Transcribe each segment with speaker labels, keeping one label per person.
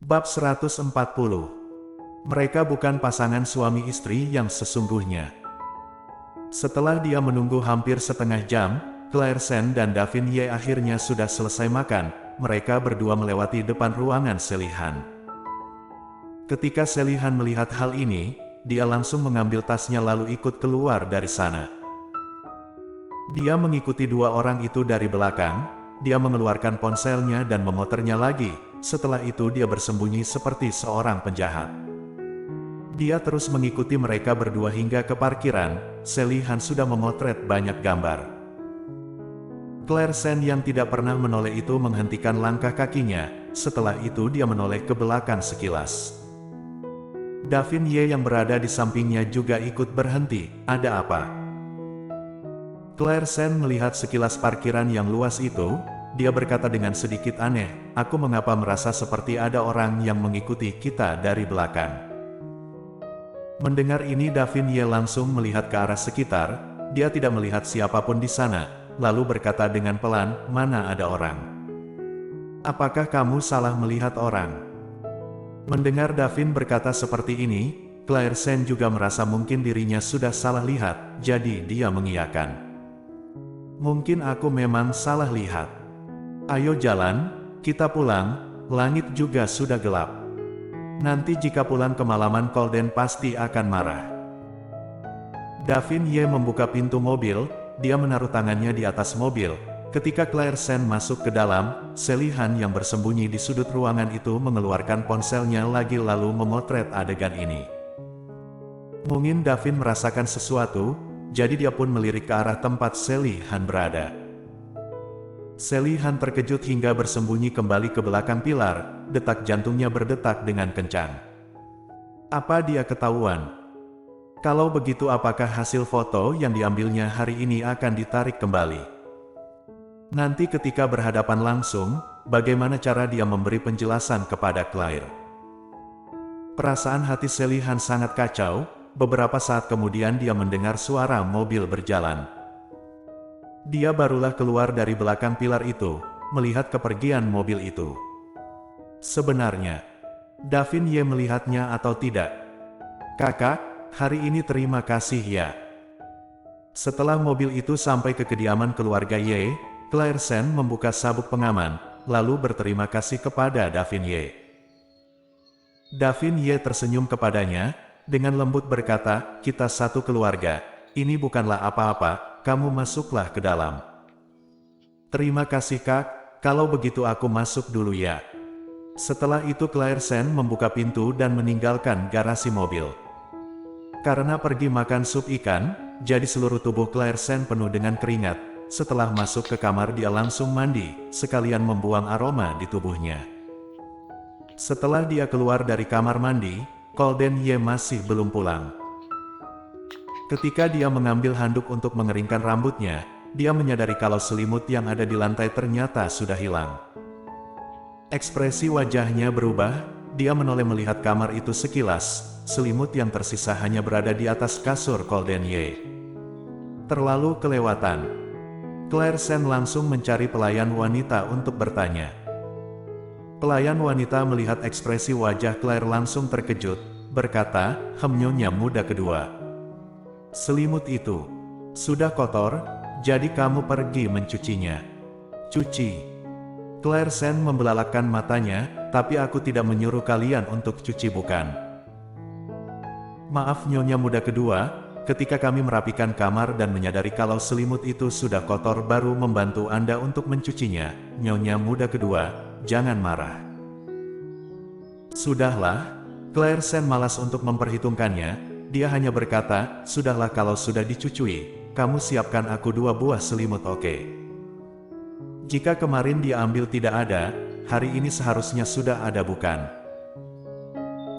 Speaker 1: Bab 140. Mereka bukan pasangan suami istri yang sesungguhnya. Setelah dia menunggu hampir setengah jam, Clairsen dan Davin Ye akhirnya sudah selesai makan. Mereka berdua melewati depan ruangan Selihan. Ketika Selihan melihat hal ini, dia langsung mengambil tasnya lalu ikut keluar dari sana. Dia mengikuti dua orang itu dari belakang. Dia mengeluarkan ponselnya dan memutarnya lagi. Setelah itu dia bersembunyi seperti seorang penjahat. Dia terus mengikuti mereka berdua hingga ke parkiran. Selihan sudah memotret banyak gambar. Clairsen yang tidak pernah menoleh itu menghentikan langkah kakinya. Setelah itu dia menoleh ke belakang sekilas. Davin Ye yang berada di sampingnya juga ikut berhenti. Ada apa? Clairsen melihat sekilas parkiran yang luas itu. Dia berkata dengan sedikit aneh, "Aku mengapa merasa seperti ada orang yang mengikuti kita dari belakang." Mendengar ini Davin Ye langsung melihat ke arah sekitar. Dia tidak melihat siapapun di sana, lalu berkata dengan pelan, "Mana ada orang? Apakah kamu salah melihat orang?" Mendengar Davin berkata seperti ini, Clairsen juga merasa mungkin dirinya sudah salah lihat, jadi dia mengiyakan. "Mungkin aku memang salah lihat. Ayo jalan, kita pulang, langit juga sudah gelap. Nanti jika pulang kemalaman Colden pasti akan marah." Davin Ye membuka pintu mobil, dia menaruh tangannya di atas mobil. Ketika Clairsen masuk ke dalam, Selihan yang bersembunyi di sudut ruangan itu mengeluarkan ponselnya lagi lalu memotret adegan ini. Mungkin Davin merasakan sesuatu, jadi dia pun melirik ke arah tempat Selihan berada. Selihan terkejut hingga bersembunyi kembali ke belakang pilar, detak jantungnya berdetak dengan kencang. Apa dia ketahuan? Kalau begitu apakah hasil foto yang diambilnya hari ini akan ditarik kembali? Nanti ketika berhadapan langsung, bagaimana cara dia memberi penjelasan kepada Claire? Perasaan hati Selihan sangat kacau. Beberapa saat kemudian dia mendengar suara mobil berjalan. Dia barulah keluar dari belakang pilar itu, melihat kepergian mobil itu. Sebenarnya, Davin Ye melihatnya atau tidak? "Kakak, hari ini terima kasih ya." Setelah mobil itu sampai ke kediaman keluarga Ye, Clairsen membuka sabuk pengaman, lalu berterima kasih kepada Davin Ye. Davin Ye tersenyum kepadanya, dengan lembut berkata, "Kita satu keluarga, ini bukanlah apa-apa. Kamu masuklah ke dalam." "Terima kasih Kak, kalau begitu aku masuk dulu ya." Setelah itu Clairsen membuka pintu dan meninggalkan garasi mobil. Karena pergi makan sup ikan, jadi seluruh tubuh Clairsen penuh dengan keringat. Setelah masuk ke kamar dia langsung mandi, sekalian membuang aroma di tubuhnya. Setelah dia keluar dari kamar mandi, Colden Ye masih belum pulang. Ketika dia mengambil handuk untuk mengeringkan rambutnya, dia menyadari kalau selimut yang ada di lantai ternyata sudah hilang. Ekspresi wajahnya berubah, dia menoleh melihat kamar itu sekilas, selimut yang tersisa hanya berada di atas kasur Colden Ye. Terlalu kelewatan. Clairsen langsung mencari pelayan wanita untuk bertanya. Pelayan wanita melihat ekspresi wajah Claire langsung terkejut, berkata, "Nyonya muda kedua. Selimut itu sudah kotor, jadi kamu pergi mencucinya." "Cuci?" Clairsen membelalakkan matanya, "Tapi aku tidak menyuruh kalian untuk cuci bukan?" "Maaf Nyonya muda kedua, ketika kami merapikan kamar dan menyadari kalau selimut itu sudah kotor baru membantu Anda untuk mencucinya. Nyonya muda kedua, jangan marah." "Sudahlah." Clairsen malas untuk memperhitungkannya. Dia hanya berkata, "Sudahlah kalau sudah dicuci, kamu siapkan aku 2 buah selimut oke? Jika kemarin dia ambil tidak ada, hari ini seharusnya sudah ada bukan?"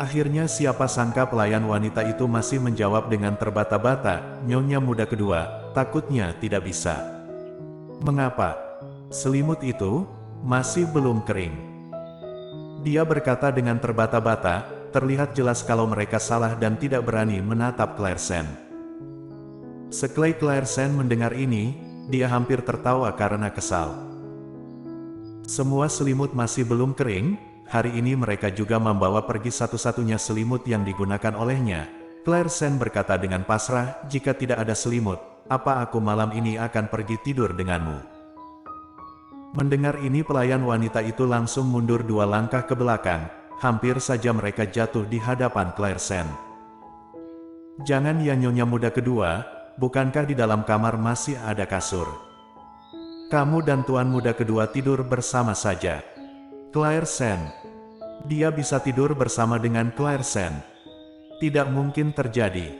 Speaker 1: Akhirnya siapa sangka pelayan wanita itu masih menjawab dengan terbata-bata, "Nyonya muda kedua, takutnya tidak bisa." "Mengapa? Selimut itu masih belum kering." Dia berkata dengan terbata-bata. Terlihat jelas kalau mereka salah dan tidak berani menatap Clairsen. Sekali Clairsen mendengar ini, dia hampir tertawa karena kesal. Semua selimut masih belum kering, hari ini mereka juga membawa pergi satu-satunya selimut yang digunakan olehnya. Claire Sen berkata dengan pasrah, jika tidak ada selimut, apa aku malam ini akan pergi tidur denganmu? Mendengar ini pelayan wanita itu langsung mundur 2 langkah ke belakang, hampir saja mereka jatuh di hadapan Claire Sen. Jangan ya nyonya muda kedua, bukankah di dalam kamar masih ada kasur? Kamu dan tuan muda kedua tidur bersama saja. Claire Sen. Dia bisa tidur bersama dengan Claire Sen. Tidak mungkin terjadi.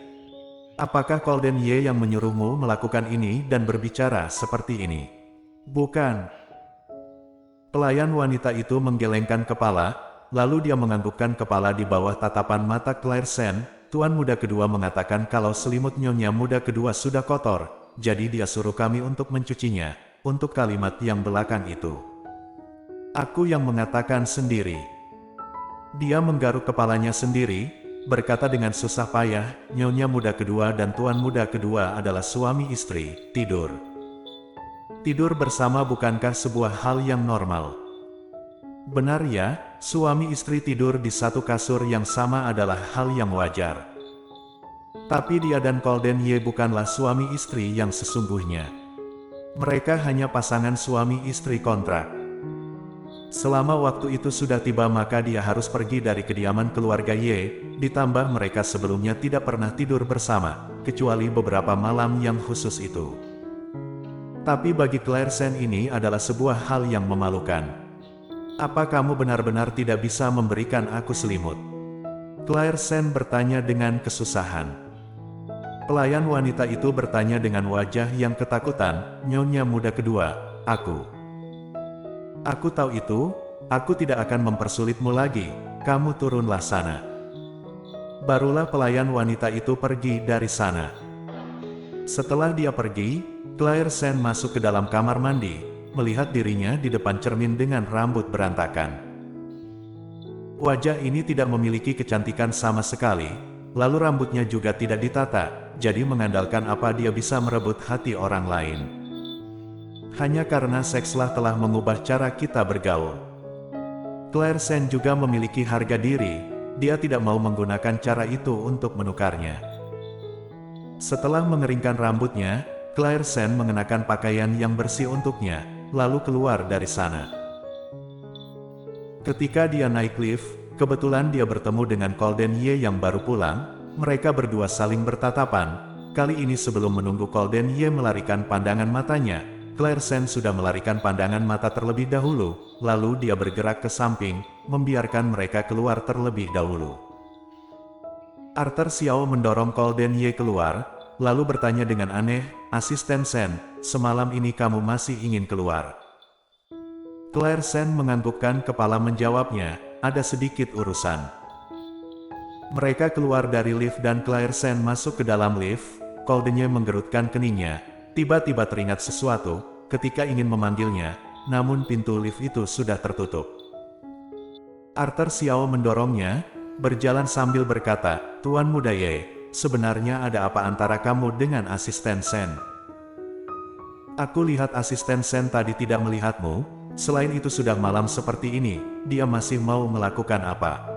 Speaker 1: Apakah Golden Ye yang menyuruhmu melakukan ini dan berbicara seperti ini? Bukan. Pelayan wanita itu menggelengkan kepala, lalu dia menganggukkan kepala di bawah tatapan mata Claire Sen. Tuan muda kedua mengatakan kalau selimut nyonya muda kedua sudah kotor, jadi dia suruh kami untuk mencucinya. Untuk kalimat yang belakang itu, aku yang mengatakan sendiri. Dia menggaruk kepalanya sendiri, berkata dengan susah payah, nyonya muda kedua dan tuan muda kedua adalah suami istri, tidur. Tidur bersama bukankah sebuah hal yang normal? Benar ya, suami istri tidur di satu kasur yang sama adalah hal yang wajar. Tapi dia dan Golden Ye bukanlah suami istri yang sesungguhnya. Mereka hanya pasangan suami istri kontrak. Selama waktu itu sudah tiba maka dia harus pergi dari kediaman keluarga Ye, ditambah mereka sebelumnya tidak pernah tidur bersama, kecuali beberapa malam yang khusus itu. Tapi bagi Claire Sen ini adalah sebuah hal yang memalukan. Apa kamu benar-benar tidak bisa memberikan aku selimut? Claire Sen bertanya dengan kesusahan. Pelayan wanita itu bertanya dengan wajah yang ketakutan, nyonya muda kedua, aku tahu itu, aku tidak akan mempersulitmu lagi, kamu turunlah sana. Barulah pelayan wanita itu pergi dari sana. Setelah dia pergi, Claire Sen masuk ke dalam kamar mandi, melihat dirinya di depan cermin dengan rambut berantakan. Wajah ini tidak memiliki kecantikan sama sekali. Lalu rambutnya juga tidak ditata, jadi mengandalkan apa dia bisa merebut hati orang lain. Hanya karena sekslah telah mengubah cara kita bergaul. Claire Sen juga memiliki harga diri, dia tidak mau menggunakan cara itu untuk menukarnya. Setelah mengeringkan rambutnya, Claire Sen mengenakan pakaian yang bersih untuknya, lalu keluar dari sana. Ketika dia naik lift, kebetulan dia bertemu dengan Golden Ye yang baru pulang. Mereka berdua saling bertatapan. Kali ini sebelum menunggu Golden Ye melarikan pandangan matanya, Claire Sen sudah melarikan pandangan mata terlebih dahulu, lalu dia bergerak ke samping, membiarkan mereka keluar terlebih dahulu. Arthur Xiao mendorong Golden Ye keluar, lalu bertanya dengan aneh, asisten Sen, semalam ini kamu masih ingin keluar? Claire Sen menganggukkan kepala menjawabnya, ada sedikit urusan. Mereka keluar dari lift dan Claire Sen masuk ke dalam lift. Golden Ye menggerutkan keningnya, tiba-tiba teringat sesuatu, ketika ingin memanggilnya, namun pintu lift itu sudah tertutup. Arthur Xiao mendorongnya, berjalan sambil berkata, Tuan Muda Ye, sebenarnya ada apa antara kamu dengan asisten Sen? Aku lihat asisten Sen tadi tidak melihatmu, selain itu sudah malam seperti ini, dia masih mau melakukan apa?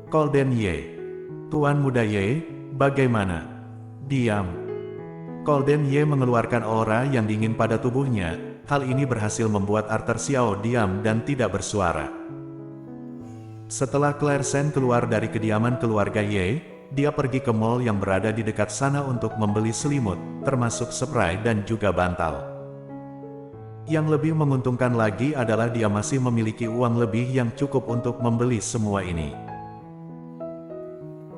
Speaker 1: Golden Ye. Tuan Muda Ye, bagaimana? Diam. Golden Ye mengeluarkan aura yang dingin pada tubuhnya, hal ini berhasil membuat Arthur Xiao diam dan tidak bersuara. Setelah Claire Sen keluar dari kediaman keluarga Ye, dia pergi ke mall yang berada di dekat sana untuk membeli selimut, termasuk spray dan juga bantal. Yang lebih menguntungkan lagi adalah dia masih memiliki uang lebih yang cukup untuk membeli semua ini.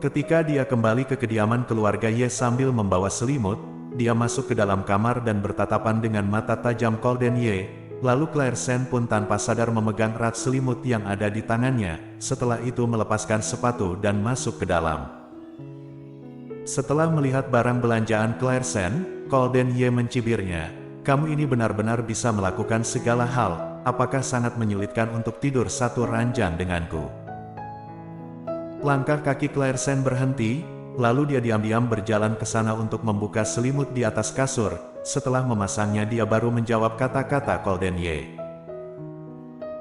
Speaker 1: Ketika dia kembali ke kediaman keluarga Ye sambil membawa selimut, dia masuk ke dalam kamar dan bertatapan dengan mata tajam Golden Ye, lalu Claire Sen pun tanpa sadar memegang erat selimut yang ada di tangannya, setelah itu melepaskan sepatu dan masuk ke dalam. Setelah melihat barang belanjaan Claire Sen, Golden Ye mencibirnya, kamu ini benar-benar bisa melakukan segala hal, apakah sangat menyulitkan untuk tidur satu ranjang denganku? Langkah kaki Claire Sen berhenti, lalu dia diam-diam berjalan ke sana untuk membuka selimut di atas kasur. Setelah memasangnya dia baru menjawab kata-kata Golden Ye.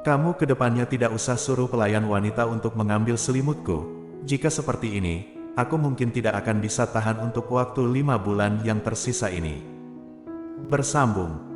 Speaker 1: Kamu kedepannya tidak usah suruh pelayan wanita untuk mengambil selimutku. Jika seperti ini, aku mungkin tidak akan bisa tahan untuk waktu 5 bulan yang tersisa ini. Bersambung.